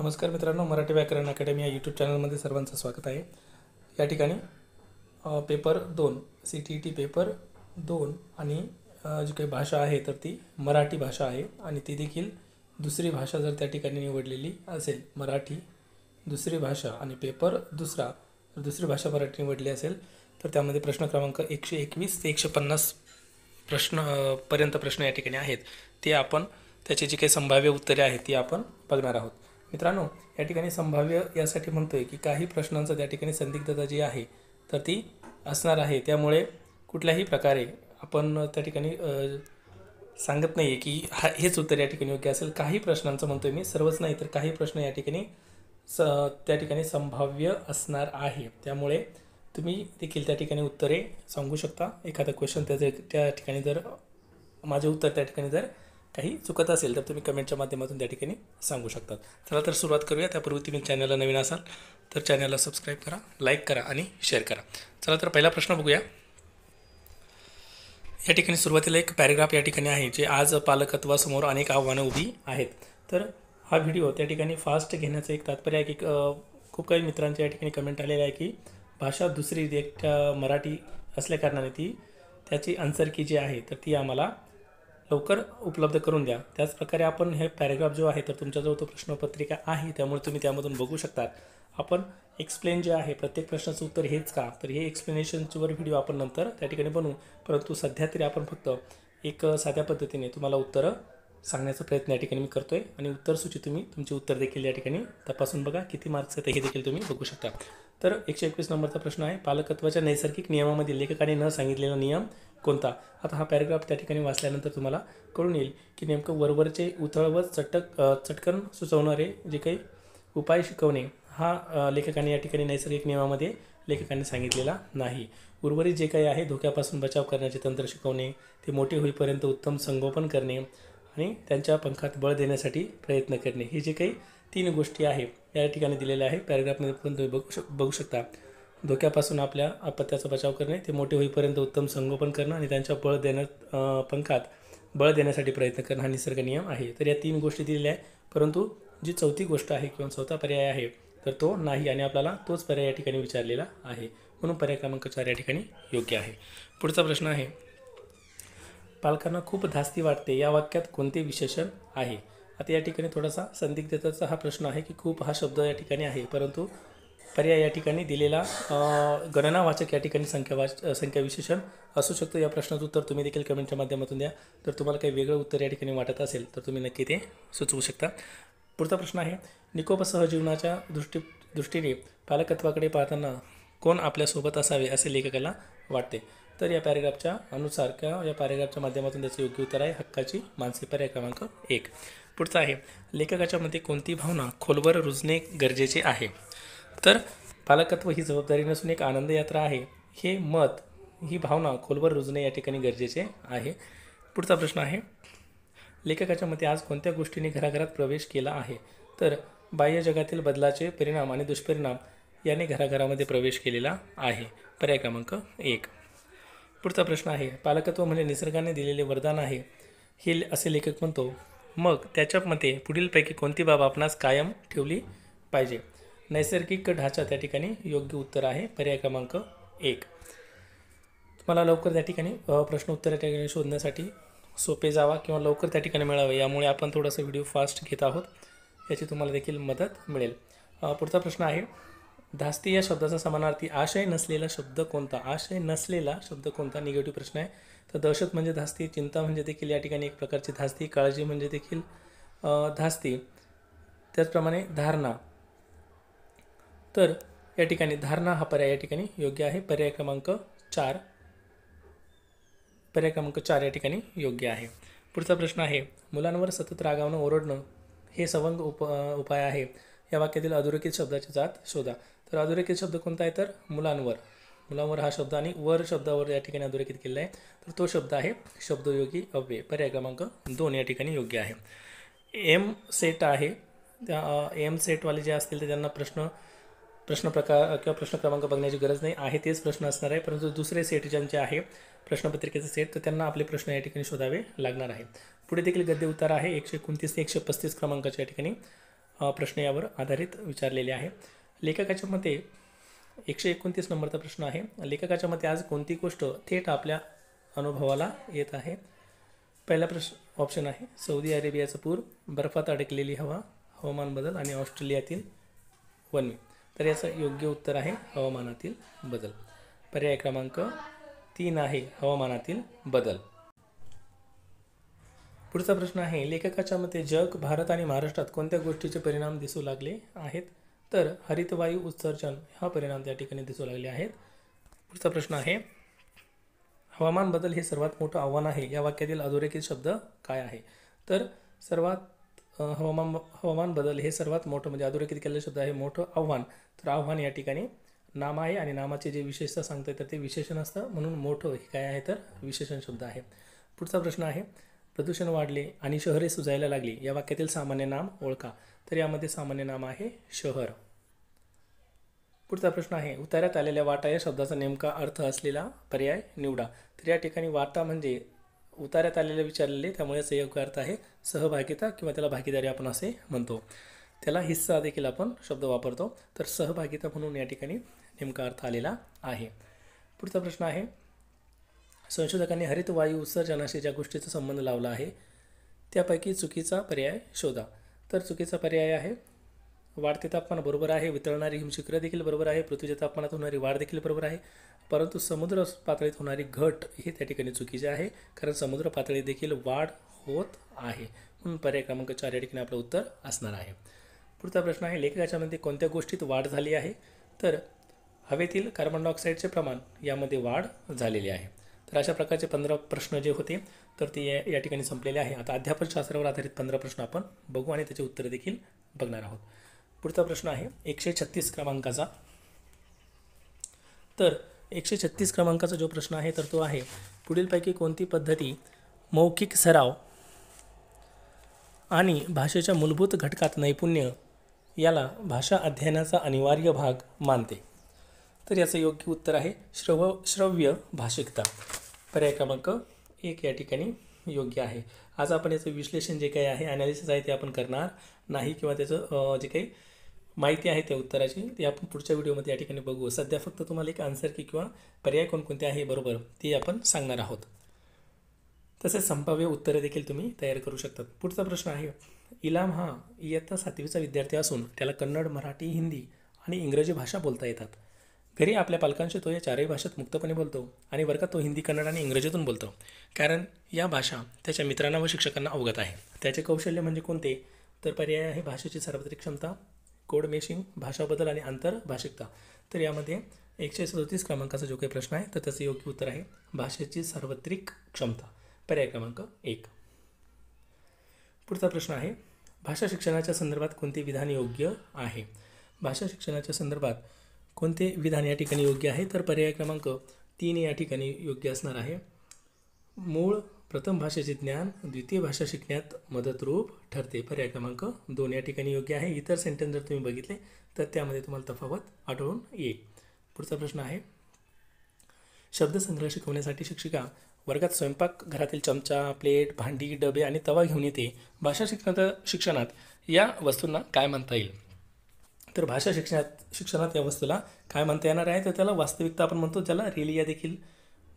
नमस्कार मित्रांनो, मराठी व्याकरण अकॅडमी या यूट्यूब चॅनलमध्ये सर्वांचं स्वागत आहे। या ठिकाणी पेपर 2 CTET पेपर 2 आणि जी काही भाषा आहे तर ती मराठी भाषा आहे आणि ती देखील दुसरी भाषा जर त्या ठिकाणी निवडलेली असेल, मराठी दुसरी भाषा आणि पेपर दुसरा दुसरी भाषा मराठी निवडली असेल तर त्यामध्ये प्रश्न क्रमांक 121 ते 150 पर्यंत प्रश्न या ठिकाणी आहेत। ते आपण त्याची जी काही संभाव्य उत्तरे आहेत ती आपण बघणार आहोत। मित्रांनो, या ठिकाणी संभाव्य यासाठी म्हणतोय की काही प्रश्नांचं त्या ठिकाणी संदिग्धता जी आहे तर ती असणार आहे, त्यामुळे कुठल्याही प्रकारे आपण त्या ठिकाणी सांगत नाही आहे की हेच उत्तर या ठिकाणी योग्य असेल। काही प्रश्नांचं म्हणतोय मी, सर्वच नाही तर काही प्रश्न या ठिकाणी त्या ठिकाणी संभाव्य असणार आहे, त्यामुळे तुम्ही देखील त्या ठिकाणी उत्तरे सांगू शकता। एखादा क्वेश्चन त्या ठिकाणी जर माझे उत्तर त्या ठिकाणी जर काही चुकत असेल तर तुम्ही कमेंटच्या माध्यमातून त्या ठिकाणी सांगू शकता। चला तर सुरुवात करूया। त्यापूर्वी तुम्ही चॅनलला नवीन असाल तर चॅनलला सबस्क्राईब करा, लाईक करा आणि शेअर करा। चला तर पहिला प्रश्न बघूया। या ठिकाणी सुरुवातीला एक पॅराग्राफ या ठिकाणी आहे, जे आज पालकत्वासमोर अनेक आव्हानं उभी आहेत। तर हा व्हिडिओ त्या ठिकाणी फास्ट घेण्याचं एक तात्पर्य आहे की खूप काही मित्रांच्या या ठिकाणी कमेंट आलेले आहे की भाषा दुसरी एकट्या मराठी असल्याकारणाने ती त्याची आन्सर की जी आहे तर ती आम्हाला लवकर उपलब्ध करून द्या। त्याचप्रकारे आपण हे पॅराग्राफ जो आहे तर तुमच्याजवळ तो प्रश्नपत्रिका आहे, त्यामुळे तुम्ही त्यामधून बघू शकता। आपण एक्सप्लेन जे आहे प्रत्येक प्रश्नाचं उत्तर हेच का, तर हे एक्सप्लेनेशनवर व्हिडिओ आपण नंतर त्या ठिकाणी बनवू, परंतु सध्या तरी आपण फक्त एक साध्या पद्धतीने तुम्हाला उत्तरं सांगण्याचा प्रयत्न या ठिकाणी मी करतोय आणि उत्तरसूची तुम्ही तुमचे उत्तर देखील या ठिकाणी तपासून बघा किती मार्क्स आहेत हे देखील तुम्ही बघू शकता। तर 121 नंबरचा प्रश्न आहे, पालकत्वाच्या नैसर्गिक नियमामध्ये लेखकाने न सांगितलेला नियम कोणता। आता हा पॅराग्राफ त्या ठिकाणी वाचल्यानंतर तुम्हाला कळून येईल की नेमकं वरवरचे उथळ व चटकन सुचवणारे जे काही उपाय शिकवणे हा लेखकाने या ठिकाणी नैसर्गिक नियमामध्ये लेखकाने सांगितलेला नाही। उर्वरित जे काही आहे धोक्यापासून बचाव करण्याचे तंत्र शिकवणे, ते मोठे होईपर्यंत उत्तम संगोपन करणे आणि त्यांच्या पंखात बळ देण्यासाठी प्रयत्न करणे, हे जे काही 3 गोष्टी आहे या ठिकाणी दिलेल्या आहे। पॅराग्राफमध्ये पण तुम्ही बघू शकता। धोक्यापासून आपल्या अपत्याचा बचाव करणे, ते मोठे होईपर्यंत उत्तम संगोपन करणं आणि त्यांच्या पंखात बळ देण्यासाठी प्रयत्न करणं हा निसर्ग नियम आहे। तर या 3 गोष्टी दिलेल्या आहे, परंतु जी चौथी गोष्ट आहे किंवा चौथा पर्याय आहे तर तो नाही आणि आपल्याला तोच पर्याय या ठिकाणी विचारलेला आहे, म्हणून पर्याय क्रमांक 4 या ठिकाणी योग्य आहे। पुढचा प्रश्न आहे, पालकांना खूप धास्ती वाटते या वाक्यात कोणते विशेषण आहे। आता या ठिकाणी थोडासा संदिग्धतेचा हा प्रश्न आहे की खूप हा शब्द या ठिकाणी आहे, परंतु पर्याय या ठिकाणी दिलेला गणनावाचक या ठिकाणी संख्या विशेषण असू शकतो। या प्रश्नाचं उत्तर तुम्ही देखील कमेंटच्या माध्यमातून द्या। तर तुम्हाला काही वेगळं उत्तर या ठिकाणी वाटत असेल तर तुम्ही नक्की ते सुचवू शकता। पुढचा प्रश्न आहे, निकोप सहजीवनाच्या दृष्टीने पालकत्वाकडे पाहताना कोण आपल्यासोबत असावे असे लेखकाला वाटते। तर या पॅराग्राफच्या अनुसार किंवा या पॅराग्राफच्या माध्यमातून त्याचं योग्य उत्तर आहे हक्काची माणसे, पर्याय क्रमांक 1। पुढचा आहे, लेखकाच्या मते कोणती भावना खोलवर रुजणे गरजेचे आहे। तर पालकत्व ही जबाबदारी नसून एक आनंद यात्रा आहे, हे मत, ही भावना खोलवर रुजणे या ठिकाणी गरजेचे आहे। पुढचा प्रश्न आहे, लेखकाच्या मते आज कोणत्या गोष्टीने घराघरात प्रवेश केला आहे। तर बाह्य जगातील बदलाचे परिणाम आणि दुष्परिणाम याने घराघरामध्ये प्रवेश केलेला आहे, पर्याय क्रमांक 1। पुढचा प्रश्न आहे, पालकत्व म्हणजे निसर्गाने दिलेले वरदान आहे हे असे लेखक म्हणतो, मग त्याच्या मते पुढीलपैकी कोणती बाब आपणास कायम ठेवली पाहिजे। नैसर्गिक ढाचा त्या ठिकाणी योग्य उत्तर आहे, पर्याय क्रमांक 1। तुम्हाला लवकर त्या ठिकाणी प्रश्न उत्तर त्या ठिकाणी शोधण्यासाठी सोपे जावा किंवा लवकर त्या ठिकाणी मिळावे, यामुळे आपण थोडासा व्हिडिओ फास्ट घेत आहोत, याची तुम्हाला देखील मदत मिळेल। पुढचा प्रश्न आहे, धास्ती या शब्दाचा समानार्थी आशय नसलेला शब्द कोणता। आशय नसलेला शब्द कोणता, निगेटिव्ह प्रश्न आहे। तर दहशत म्हणजे धास्ती, चिंता म्हणजे देखील या ठिकाणी एक प्रकारची धास्ती, काळजी म्हणजे देखील धास्ती, त्याचप्रमाणे धारणा। तर या ठिकाणी धारणा हा पर्याय या ठिकाणी योग्य आहे, पर्याय क्रमांक 4। पर्याय क्रमांक 4 या ठिकाणी योग्य आहे। पुढचा प्रश्न आहे, मुलांवर सतत रागावणं ओरडणं हे सवंग उपाय आहे, या वाक्यातील अधोरेखित शब्दाची जात शोधा। तर अधोरेखित शब्द कोणता आहे तर मुलांवर, मुलांवर हा शब्द आणि वर शब्दावर या ठिकाणी अधोरेखित केलेला आहे, तर तो शब्द आहे शब्दयोगी अव्यय, पर्याय क्रमांक 2 या ठिकाणी योग्य आहे। एम सेट आहे, त्या एम सेटवाले जे असतील तर त्यांना प्रश्न प्रकार किंवा प्रश्न क्रमांक बघण्याची गरज नाही आहे, तेच प्रश्न असणार आहे, परंतु दुसरे सेट ज्यांचे आहे प्रश्नपत्रिकेचे सेट तर त्यांना आपले प्रश्न या ठिकाणी शोधावे लागणार आहे। पुढे देखील गद्य उतार आहे 129 ते 135 क्रमांकाच्या या ठिकाणी प्रश्न यावर आधारित विचारलेले आहे. लेखकाच्या मते 129 नंबरचा प्रश्न आहे. लेखकाच्या मते आज कोणती गोष्ट थेट आपल्या अनुभवाला येत आहे? पहिला प्रश्न ऑप्शन आहे सौदी अरेबियाचा पूर, बर्फात अडकलेली हवा, हवामान बदल आणि ऑस्ट्रेलियातील वन्य. तर याचं योग्य उत्तर आहे हवामानातील बदल. पर्याय क्रमांक 3 आहे हवामानातील बदल. पुढचा प्रश्न आहे लेखकाच्या मते जग, भारत आणि महाराष्ट्रात कोणत्या गोष्टीचे परिणाम दिसू लागले आहेत? तर हरितवायू उत्सर्जन हा परिणाम त्या ठिकाणी दिसू लागले आहेत. पुढचा प्रश्न आहे हवामान बदल हे सर्वात मोठं आव्हान आहे, या वाक्यातील अधोरेखित शब्द काय आहे? तर हवामान बदल हे सर्वात मोठं म्हणजे अधोरेखित केलेलं शब्द आहे मोठं आव्हान. तर आव्हान या ठिकाणी नाम आहे आणि नामाचे जे विशेषता सांगता तर ते विशेषण असतं, म्हणून मोठं हे काय आहे तर विशेषण शब्द आहे. पुढचा प्रश्न आहे प्रदूषण वाढले आणि शहरे सुजायला लागली, या वाक्यातील सामान्य नाम ओळखा. तर यामध्ये सामान्य नाम आहे शहर. पुढचा प्रश्न आहे उतार्यात आलेल्या वाटा या शब्दाचा नेमका अर्थ असलेला पर्याय निवडा. तर या ठिकाणी वाटा म्हणजे उतार्यात आलेले विचारलेले, त्यामुळे याचा योग्य अर्थ आहे सहभागिता किंवा त्याला भागीदारी आपण असे म्हणतो. त्याला हिस्सा देखील आपण शब्द वापरतो. तर सहभागिता म्हणून या ठिकाणी नेमका अर्थ आलेला आहे. पुढचा प्रश्न आहे संशोधकांनी हरितवायू उत्सर्जनाशी ज्या गोष्टीचा संबंध लावला आहे त्यापैकी चुकीचा पर्याय शोधा. तर चुकीचा पर्याय आहे वाढते तापमान बरोबर आहे, वितळणारी हिमशिखरं देखील बरोबर आहे, पृथ्वीच्या तापमानात होणारी वाढ देखील बरोबर आहे, परंतु समुद्र पातळीत होणारी घट हे त्या ठिकाणी चुकीचे आहे, कारण समुद्र पातळीत देखील वाढ होत आहे. म्हणून पर्याय क्रमांक 4 या ठिकाणी आपलं उत्तर असणार आहे. पुढचा प्रश्न आहे लेखकाच्या मध्ये कोणत्या गोष्टीत वाढ झाली आहे? तर हवेतील कार्बन डायऑक्साईडचे प्रमाण यामध्ये वाढ झालेली आहे. तर अशा प्रकारचे 15 प्रश्न जे होते तर ते या ठिकाणी संपलेले आहे. आता अध्यापनशास्त्रावर आधारित 15 प्रश्न आपण बघू आणि त्याचे उत्तर देखील बघणार आहोत. पुढचा प्रश्न आहे 136 क्रमांकाचा. तर 136 क्रमांकाचा जो प्रश्न आहे तर तो आहे पुढीलपैकी कोणती पद्धती मौखिक सराव आणि भाषेच्या मूलभूत घटकात नैपुण्य याला भाषा अध्ययनाचा अनिवार्य भाग मानते? तर याचं योग्य उत्तर आहे श्रव्य भाषिकता. पर्याय क्रमांक 1 या ठिकाणी योग्य आहे. आज आपण याचं विश्लेषण जे काही आहे ॲनालिसिस आहे ते आपण करणार नाही किंवा त्याचं जे काही माहिती आहे त्या उत्तराची ते आपण पुढच्या व्हिडिओमध्ये या ठिकाणी बघू. सध्या फक्त तुम्हाला एक आन्सर की किंवा पर्याय कोणकोणते आहे बरोबर ते आपण सांगणार आहोत. तसेच संभाव्य उत्तरे देखील तुम्ही तयार करू शकतात. पुढचा प्रश्न आहे इलाम हा इयत्ता 7वीचा विद्यार्थी असून त्याला कन्नड, मराठी, हिंदी आणि इंग्रजी भाषा बोलता येतात. घरी आपल्या पालकांशी तो या 4ही भाषेत मुक्तपणे बोलतो आणि वर्गात तो हिंदी, कन्नड आणि इंग्रजीतून बोलतो, कारण या भाषा त्याच्या मित्रांना व शिक्षकांना अवगत आहे. त्याचे कौशल्य म्हणजे कोणते? तर पर्याय आहे भाषेची सार्वत्रिक क्षमता, कोड मेशिंग, भाषा बदल आणि आंतरभाषिकता. तर यामध्ये 137 क्रमांकाचा जो काही प्रश्न आहे तर त्याचं योग्य उत्तर आहे भाषेची सार्वत्रिक क्षमता. पर्याय क्रमांक 1. पुढचा प्रश्न आहे भाषा शिक्षणाच्या संदर्भात कोणते विधान योग्य आहे? भाषा शिक्षणाच्या संदर्भात कोणते विधान या ठिकाणी योग्य आहे? तर पर्याय क्रमांक 3 या ठिकाणी योग्य असणार आहे. मूळ प्रथम भाषेचे ज्ञान द्वितीय भाषा शिकण्यात मदतरूप ठरते. पर्याय क्रमांक 2 या ठिकाणी योग्य आहे. इतर सेंटेन्स जर तुम्ही बघितले तर त्यामध्ये तुम्हाला तफावत आढळून येईल. पुढचा प्रश्न आहे शब्दसंग्रह शिकवण्यासाठी शिक्षिका वर्गात स्वयंपाक घरातील चमचा, प्लेट, भांडी, डबे आणि तवा घेऊन येते. भाषा शिक्षणात या वस्तूंना काय म्हणता येईल? तर भाषा शिक्षणात या वस्तूला काय म्हणता येणार आहे? तर त्याला वास्तविकता आपण म्हणतो, ज्याला रेलिया देखील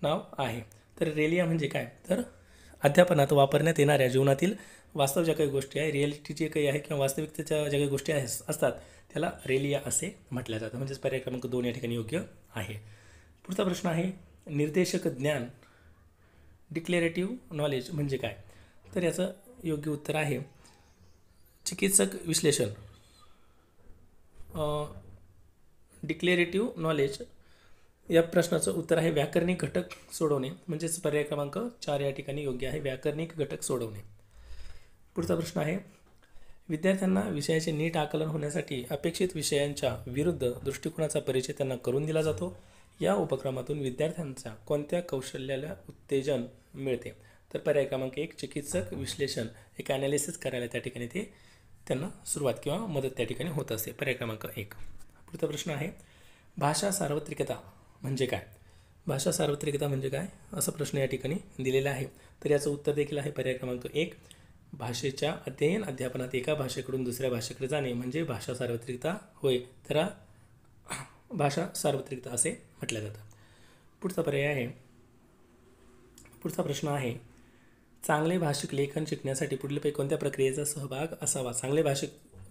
नाव आहे. तर रेलिया म्हणजे काय? तर अध्यापनात वापरण्यात येणाऱ्या जीवनातील वास्तव ज्या काही गोष्टी आहे, रिॲलिटी जे काही आहे किंवा वास्तविकतेच्या ज्या काही गोष्टी असतात त्याला रेलिया असे म्हटलं जातं. म्हणजेच पर्याय क्रमांक 2 या ठिकाणी योग्य आहे. पुढचा प्रश्न आहे निर्देशक ज्ञान डिक्लेरेटिव्ह नॉलेज म्हणजे काय? तर याचं योग्य उत्तर आहे चिकित्सक विश्लेषण. डिक्लेरेटिव्ह नॉलेज या प्रश्नाचं उत्तर आहे व्याकरणिक घटक सोडवणे. म्हणजेच पर्याय क्रमांक 4 या ठिकाणी योग्य आहे व्याकरणिक घटक सोडवणे. पुढचा प्रश्न आहे विद्यार्थ्यांना विषयाचे नीट आकलन होण्यासाठी अपेक्षित विषयांच्या विरुद्ध दृष्टिकोनाचा परिचय त्यांना करून दिला जातो. या उपक्रमातून विद्यार्थ्यांच्या कोणत्या कौशल्याला उत्तेजन मिळते? तर पर्याय क्रमांक 1 चिकित्सक विश्लेषण एक ॲनालिसिस करायला त्या ठिकाणी ते त्यांना सुरुवात किंवा मदत त्या ठिकाणी होत असते. पर्याय क्रमांक 1. पुढचा प्रश्न आहे भाषा सार्वत्रिकता म्हणजे काय? भाषा सार्वत्रिकता म्हणजे काय असा प्रश्न या ठिकाणी दिलेला आहे. तर याचं उत्तर देखील आहे पर्याय क्रमांक 1 भाषेच्या अध्ययन अध्यापनात एका भाषेकडून दुसऱ्या भाषेकडे जाणे म्हणजे भाषा सार्वत्रिकता होय. तर भाषा सार्वत्रिकता असे म्हटलं जातं. पुढचा पर्याय आहे, पुढचा प्रश्न आहे, चांगले भाषिक लेखन शिकण्यासाठी पुढीलपैकी कोणत्या प्रक्रियेचा सहभाग असावा? चांगले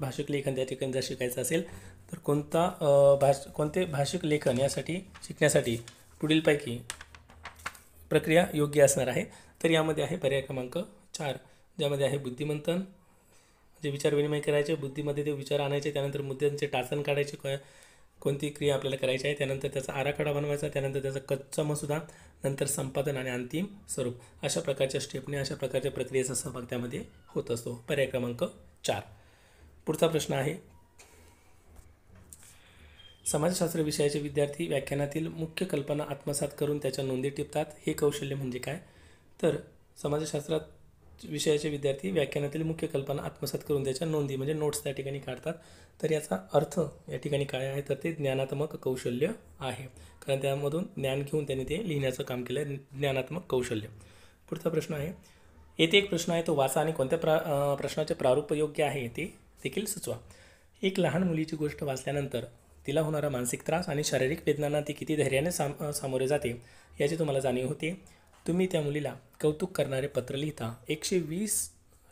भाषिक लेखन त्या ठिकाणी जर शिकायचं असेल तर कोणते भाषिक लेखन यासाठी शिकण्यासाठी पुढीलपैकी प्रक्रिया योग्य असणार आहे? तर यामध्ये आहे पर्याय क्रमांक 4, ज्यामध्ये आहे बुद्धिमंथन, जे विचार विनिमय करायचे, बुद्धीमध्ये ते विचार आणायचे, त्यानंतर मुद्द्यांचे टाचण काढायचे, कोणती क्रिया आपल्याला करायची आहे, त्यानंतर त्याचा आराखडा बनवायचा, त्यानंतर त्याचा कच्चा मसुदा, नंतर संपादन आणि अंतिम स्वरूप. अशा प्रकारच्या स्टेपने अशा प्रकारच्या प्रक्रियेचा सहभाग त्यामध्ये होत असतो. पर्याय क्रमांक 4. पुढचा प्रश्न आहे, समाजशास्त्र विषयाचे विद्यार्थी व्याख्यानातील मुख्य कल्पना आत्मसात करून त्याच्या नोंदी टिपतात. हे कौशल्य म्हणजे काय? तर समाजशास्त्रात विषयाचे विद्यार्थी व्याख्यानातील मुख्य कल्पना आत्मसात करून त्याच्या नोंदी म्हणजे नोट्स त्या ठिकाणी काढतात. तर याचा अर्थ या ठिकाणी काय आहे? तर ते ज्ञानात्मक कौशल्य आहे, कारण त्यामधून ज्ञान घेऊन त्यांनी ते लिहिण्याचं काम केलं आहे, ज्ञानात्मक कौशल्य. पुढचा प्रश्न आहे, येथे एक प्रश्न आहे, तो वाचा आणि कोणत्या प्रश्नाचे प्रारूप योग्य आहे ते देखील सुचवा. एक लहान मुलीची गोष्ट वाचल्यानंतर तिला होणारा मानसिक त्रास आणि शारीरिक वेदनांना ती किती धैर्याने सामोरे जाते याची तुम्हाला जाणीव होते. तुम्ही त्या मुलीला कौतुक करणारे पत्र लिहिता. 120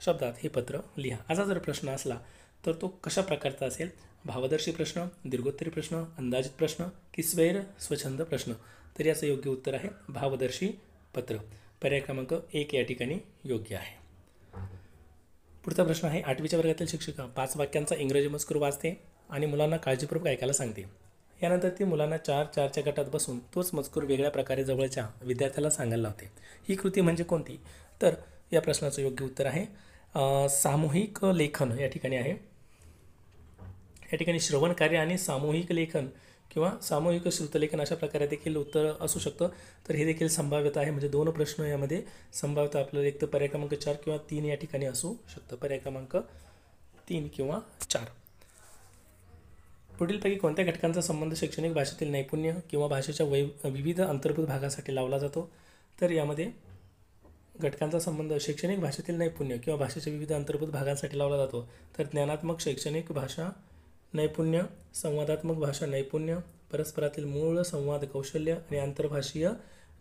शब्दात हे पत्र लिहा. असा जर प्रश्न असला तर तो कशा प्रकारचा असेल? भावदर्शी प्रश्न, दीर्घोत्तरी प्रश्न, अंदाजित प्रश्न की स्वच्छंद प्रश्न? तर याचं योग्य उत्तर आहे भावदर्शी पत्र. पर्याय क्रमांक 1 या ठिकाणी योग्य आहे. पुढचा प्रश्न आहे, 8वीच्या वर्गातील शिक्षिका 5 वाक्यांचा इंग्रजी मजकूर वाचते आणि मुलांना काळजीपूर्वक ऐकायला सांगते. यानंतर ती मुलांना 4-4च्या गटात बसून तोच मजकूर वेगळ्या प्रकारे जवळच्या विद्यार्थ्याला सांगायला लावते. ही कृती म्हणजे कोणती? तर या प्रश्नाचं योग्य उत्तर आहे सामूहिक लेखन या ठिकाणी आहे. या ठिकाणी श्रवण कार्य आणि सामूहिक लेखन किंवा सामूहिक श्रुतलेखन अशा प्रकारे देखील उत्तर असू शकतं. तर हे देखील संभाव्यता आहे, म्हणजे 2 प्रश्न यामध्ये संभाव्यता आपल्याला एक तर पर्याय क्रमांक 4 किंवा 3 या ठिकाणी असू शकतं. पर्याय क्रमांक 3 किंवा 4. पुढीलपैकी कोणत्या घटकांचा संबंध शैक्षणिक भाषेतील नैपुण्य किंवा भाषेच्या विविध अंतर्भूत भागासाठी लावला जातो? तर यामध्ये घटकांचा संबंध शैक्षणिक भाषेतील नैपुण्य किंवा भाषेच्या विविध अंतर्भूत भागांसाठी लावला जातो. तर ज्ञानात्मक शैक्षणिक भाषा नैपुण्य, संवादात्मक भाषा नैपुण्य, परस्परातील मूळ संवाद कौशल्य आणि आंतरभाषीय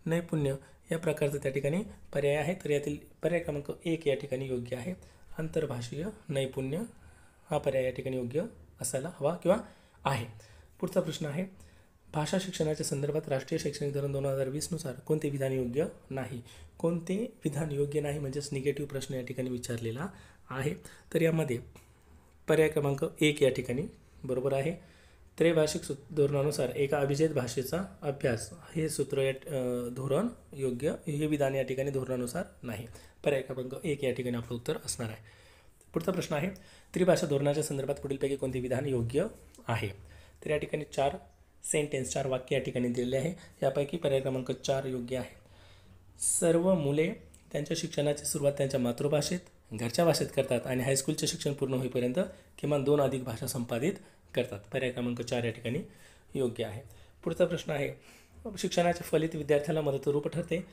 नैपुण्य या प्रकारचं त्या ठिकाणी पर्याय आहे. तर यातील पर्याय क्रमांक 1 या ठिकाणी योग्य आहे. आंतरभाषीय नैपुण्य हा पर्याय या ठिकाणी योग्य असायला हवा किंवा आहे. पुढचा प्रश्न आहे, भाषा शिक्षणाच्या संदर्भात राष्ट्रीय शैक्षणिक धोरण 2020 नुसार कोणते विधान योग्य नाही? कोणते विधान योग्य नाही म्हणजेच निगेटिव्ह प्रश्न या ठिकाणी विचारलेला आहे. तर यामध्ये पर्याय क्रमांक 1 या ठिकाणी बरोबर आहे. त्रैभाषिक धोरणानुसार एका अभिजात भाषेचा अभ्यास हे सूत्र या धोरण योग्य, हे विधान या ठिकाणी धोरणानुसार नाही. पर्याय क्रमांक 1 या ठिकाणी आपलं उत्तर असणार आहे. पुढचा प्रश्न आहे, त्रिभाषा धोरणाच्या संदर्भात पुढीलपैकी कोणते विधान योग्य आहे? तर या ठिकाणी 4 वाक्य या ठिकाणी दिलेले आहे. यापैकी पर्याय क्रमांक 4 योग्य आहे. सर्व मुले त्यांच्या शिक्षणाची सुरुवात त्यांच्या मातृभाषेत घरच्या भाषेत करतात आणि हायस्कूलचे शिक्षण पूर्ण होईपर्यंत किमान 2 अधिक भाषा संपादित करतात. पर्याय क्रमांक 4 या ठिकाणी योग्य आहे. पुढचा प्रश्न आहे, शिक्षणाचे फलित विद्यार्थ्याला मदतरूप ठरते.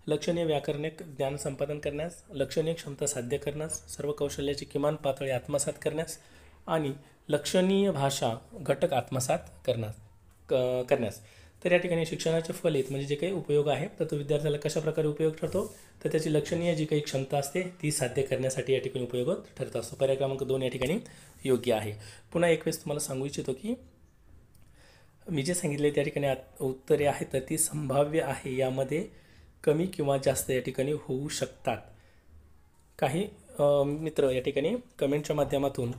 लक्षणीय व्याकरणिक ज्ञान संपादन करण्यास, लक्षणीय क्षमता साध्य करण्यास, सर्व कौशल्याची किमान पातळी आत्मसात करण्यास आणि लक्षणीय भाषा घटक आत्मसात करण्यास. तर या ठिकाणी शिक्षणाचे फलित म्हणजे जे काही उपयोग आहे तर तो विद्यार्थ्याला कशा प्रकारे उपयोग ठरतो? तर त्याची लक्षणीय जी काही क्षमता असते ती साध्य करण्यासाठी या ठिकाणी उपयोग ठरत असतो. पर्याय क्रमांक 2 या ठिकाणी योग्य आहे. पुन्हा एक वेळेस तुम्हाला सांगू इच्छितो की मी जे सांगितले त्या ठिकाणी उत्तरे आहेत तर ती संभाव्य आहे. यामध्ये कमी किंवा जास्त या ठिकाणी होऊ शकतात. काही मित्र या ठिकाणी कमेंटच्या माध्यमातून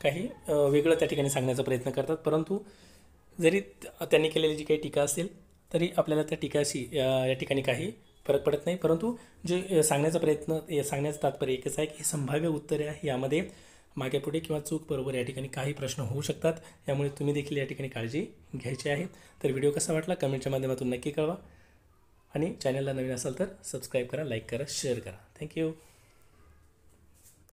काही वेगळं त्या ठिकाणी सांगण्याचा प्रयत्न करतात, परंतु जरी त्यांनी केलेली जी काही टीका असेल तरी आपल्याला त्या टीकाशी या ठिकाणी काही फरक पडत नाही. परंतु जे सांगण्याचं तात्पर्य एकच आहे की संभाव्य उत्तरे आहे, यामध्ये मागे पुढे किंवा चूक बरोबर या ठिकाणी काही प्रश्न होऊ शकतात. यामुळे तुम्ही देखील या ठिकाणी काळजी घ्यायची आहे. तर व्हिडिओ कसा वाटला कमेंटच्या माध्यमातून नक्की कळवा आणि चॅनलला नवीन असाल तर सबस्क्राईब करा, लाईक करा, शेअर करा. थँक्यू.